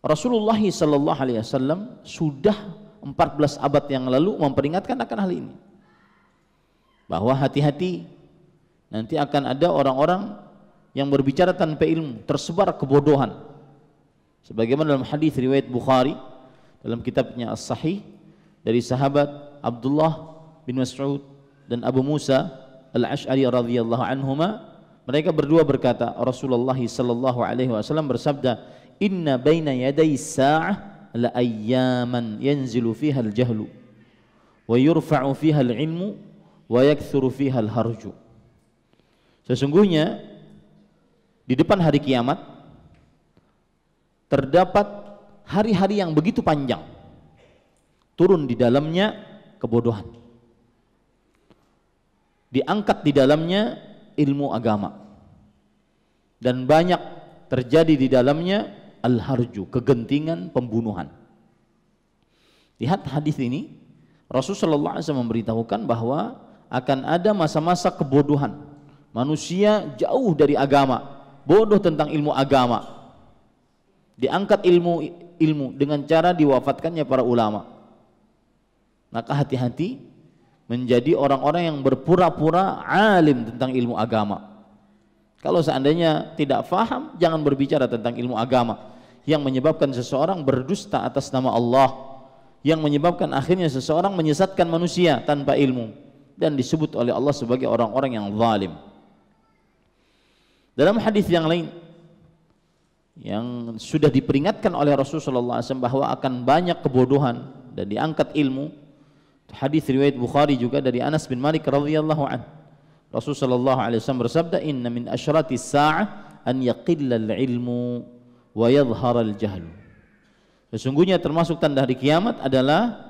Rasulullah sallallahu alaihi wasallam sudah 14 abad yang lalu memperingatkan akan hal ini, bahwa hati-hati, nanti akan ada orang-orang yang berbicara tanpa ilmu, tersebar kebodohan. Sebagaimana dalam hadis riwayat Bukhari dalam kitabnya As-Sahih dari sahabat Abdullah bin Mas'ud dan Abu Musa Al-Asy'ari radhiyallahu anhuma, mereka berdua berkata, Rasulullah sallallahu alaihi wasallam bersabda, "Inna baina yaday sa'ah la ayyaman yanzilu fiha al-jahlu wa yurfa'u fiha al-ilmu wa yakthuru fiha al-harju." Sesungguhnya di depan hari kiamat terdapat hari-hari yang begitu panjang, turun di dalamnya kebodohan, diangkat di dalamnya ilmu agama, dan banyak terjadi di dalamnya al-harju, kegentingan, pembunuhan. Lihat hadis ini, Rasulullah SAW memberitahukan bahwa akan ada masa-masa kebodohan, manusia jauh dari agama, bodoh tentang ilmu agama, diangkat ilmu dengan cara diwafatkannya para ulama. Maka hati-hati menjadi orang-orang yang berpura-pura alim tentang ilmu agama. Kalau seandainya tidak faham, jangan berbicara tentang ilmu agama yang menyebabkan seseorang berdusta atas nama Allah, yang menyebabkan akhirnya seseorang menyesatkan manusia tanpa ilmu dan disebut oleh Allah sebagai orang-orang yang zalim. Dalam hadis yang lain yang sudah diperingatkan oleh Rasulullah SAW bahwa akan banyak kebodohan dan diangkat ilmu, hadis riwayat Bukhari juga dari Anas bin Malik radhiyallahu anhu, Rasulullah SAW bersabda, "Inna min asyratis sa'ah an yaqilla al-ilmu wa yadhhara al-jahlu." Sesungguhnya termasuk tanda hari kiamat adalah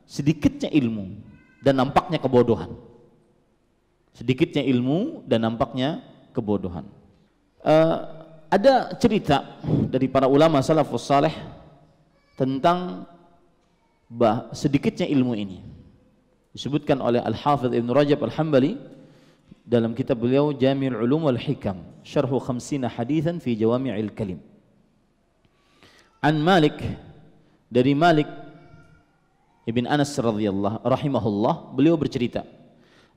sedikitnya ilmu dan nampaknya kebodohan. Sedikitnya ilmu dan nampaknya kebodohan. Ada cerita dari para ulama salafus saleh tentang sedikitnya ilmu ini. Disebutkan oleh Al-Hafidh Ibn Rajab Al-Hambali dalam kitab beliau Jami'ul Ulum wal Hikam, syarhu 50 haditsan fi jawami'il kalim. An Malik, dari Malik Ibn Anas radhiyallahu rahimahullah, beliau bercerita,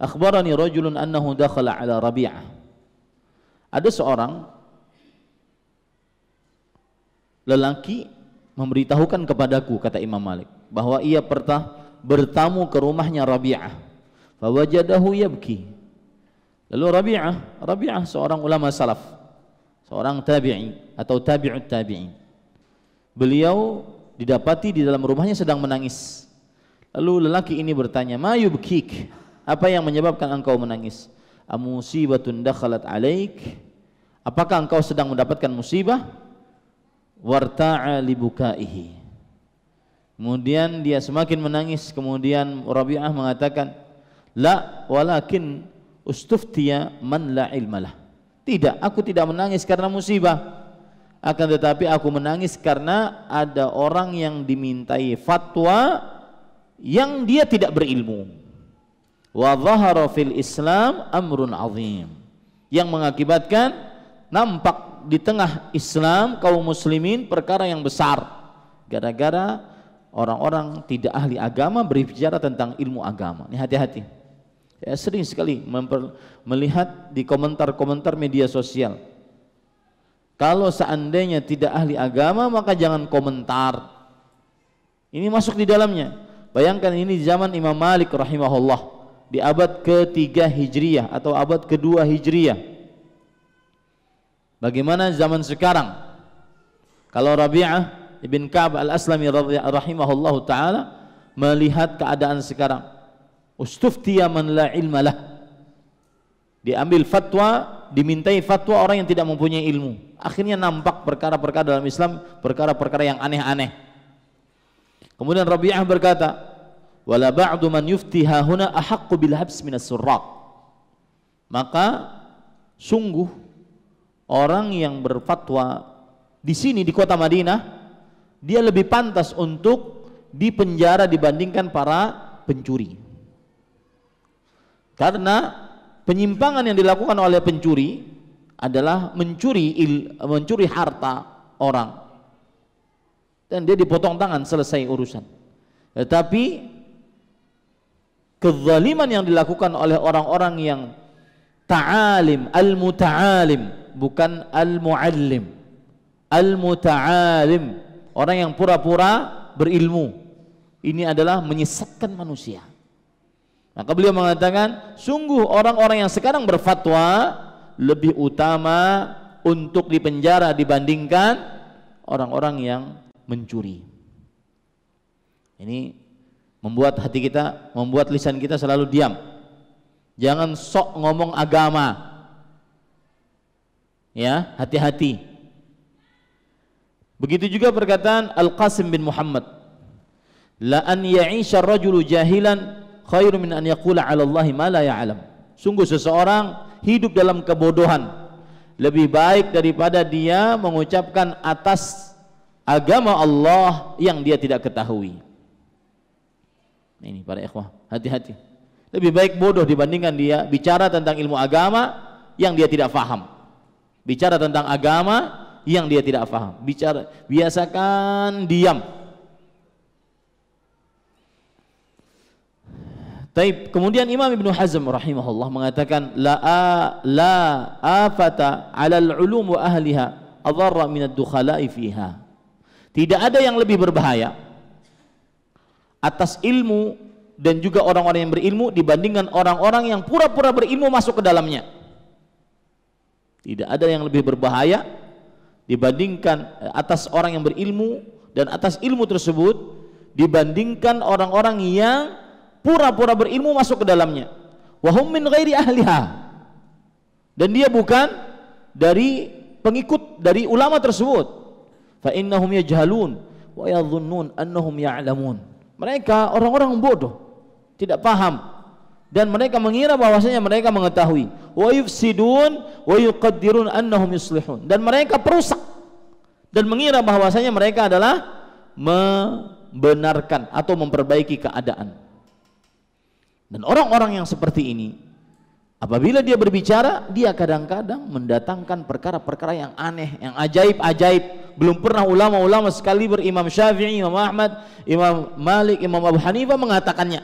"Akhbarani rajulun annahu dakhala ala Rabi'ah." Ada seorang lelaki memberitahukan kepadaku, kata Imam Malik, bahwa ia pernah bertamu ke rumahnya Rabi'ah. Fawajadahu yabki. Lalu Rabi'ah seorang ulama salaf, seorang tabi'i atau tabi'ut tabi'in. Beliau didapati di dalam rumahnya sedang menangis. Lalu lelaki ini bertanya, "Ma yubkik?" Apa yang menyebabkan engkau menangis? "Amusibatun dakhalat alaik?" Apakah engkau sedang mendapatkan musibah? Warta'a libukaihi. Kemudian dia semakin menangis. Kemudian Rabi'ah mengatakan, "La, walakin ustuftiya man la ilmalah." Tidak, aku tidak menangis karena musibah, akan tetapi aku menangis karena ada orang yang dimintai fatwa yang dia tidak berilmu. Wa dhahara fil Islam amrun azim, yang mengakibatkan nampak di tengah Islam kaum muslimin perkara yang besar gara-gara orang-orang tidak ahli agama berbicara tentang ilmu agama. Ini hati-hati. Saya sering sekali melihat di komentar-komentar media sosial, kalau seandainya tidak ahli agama maka jangan komentar. Ini masuk di dalamnya. Bayangkan ini di zaman Imam Malik rahimahullah, di abad ke-3 Hijriyah atau abad ke-2 Hijriyah. Bagaimana zaman sekarang? Kalau Rabi'ah ibn Ka'ab al-Aslami rahimahullah ta'ala melihat keadaan sekarang, ustuftiya man la ilmalah, diambil fatwa, dimintai fatwa orang yang tidak mempunyai ilmu. Akhirnya nampak perkara-perkara dalam Islam, perkara-perkara yang aneh-aneh. Kemudian Rabi'ah berkata, "Wala ba'du man yufti hahuna ahaqqu bil habs minas surraq." Maka sungguh orang yang berfatwa di sini di kota Madinah, dia lebih pantas untuk dipenjara dibandingkan para pencuri. Karena penyimpangan yang dilakukan oleh pencuri adalah mencuri harta orang. dan dia dipotong tangan, selesai urusan. Tetapi kezaliman yang dilakukan oleh orang-orang yang ta'alim, al-muta'alim, bukan al-mu'allim, al-muta'alim, orang yang pura-pura berilmu, ini adalah menyesatkan manusia. Maka beliau mengatakan, sungguh orang-orang yang sekarang berfatwa lebih utama untuk dipenjara dibandingkan orang-orang yang mencuri. Ini membuat hati kita, membuat lisan kita selalu diam. Jangan sok ngomong agama. Ya, hati-hati. Begitu juga perkataan Al-Qasim bin Muhammad, la an ya'isha ar-rajulu jahilan khairu min an yaqula 'ala Allahi ma la ya'lam. Sungguh seseorang hidup dalam kebodohan lebih baik daripada dia mengucapkan atas agama Allah yang dia tidak ketahui. Ini para ikhwah, hati-hati. Lebih baik bodoh dibandingkan dia bicara tentang ilmu agama yang dia tidak faham. Bicara tentang agama yang dia tidak faham. Biasakan diam. Taib. Kemudian Imam Ibnu Hazm rahimahullah mengatakan la afata 'alal ulum wa ahliha adharra min ad-dukhala'i fiha. Tidak ada yang lebih berbahaya atas ilmu dan juga orang-orang yang berilmu dibandingkan orang-orang yang pura-pura berilmu masuk ke dalamnya. Tidak ada yang lebih berbahaya dibandingkan atas orang yang berilmu dan atas ilmu tersebut dibandingkan orang-orang yang pura-pura berilmu masuk ke dalamnya. Wa hum min ghairi ahliha. Dan dia bukan dari pengikut dari ulama tersebut. Fa innahum yajhalun wa yadhunnun annahum ya'lamun. Mereka orang-orang bodoh, tidak paham, dan mereka mengira bahwasanya mereka mengetahui. Wa yufsidun wa yuqaddirun annahum yuslihun. Dan mereka perusak dan mengira bahwasanya mereka adalah membenarkan atau memperbaiki keadaan. Dan orang-orang yang seperti ini, apabila dia berbicara, dia kadang-kadang mendatangkan perkara-perkara yang aneh, yang ajaib-ajaib. Belum pernah ulama-ulama sekali Imam Syafi'i, Imam Ahmad, Imam Malik, Imam Abu Hanifah mengatakannya.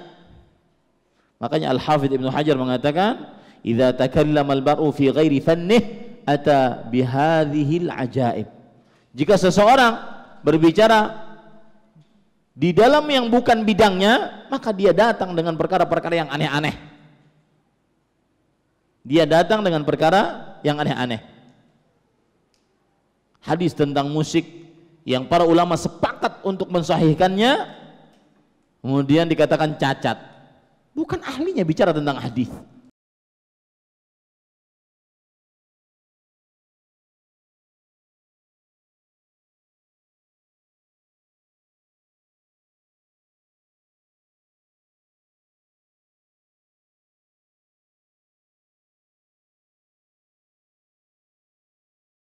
Makanya Al-Hafidh Ibnu Hajar mengatakan, "Idza takallama al-bar'u fi ghairi fannih ata bihadhil ajaib." Jika seseorang berbicara di dalam yang bukan bidangnya, maka dia datang dengan perkara-perkara yang aneh-aneh. Dia datang dengan perkara yang aneh-aneh. Hadis tentang musik yang para ulama sepakat untuk mensahihkannya, kemudian dikatakan cacat. Bukan ahlinya bicara tentang hadis.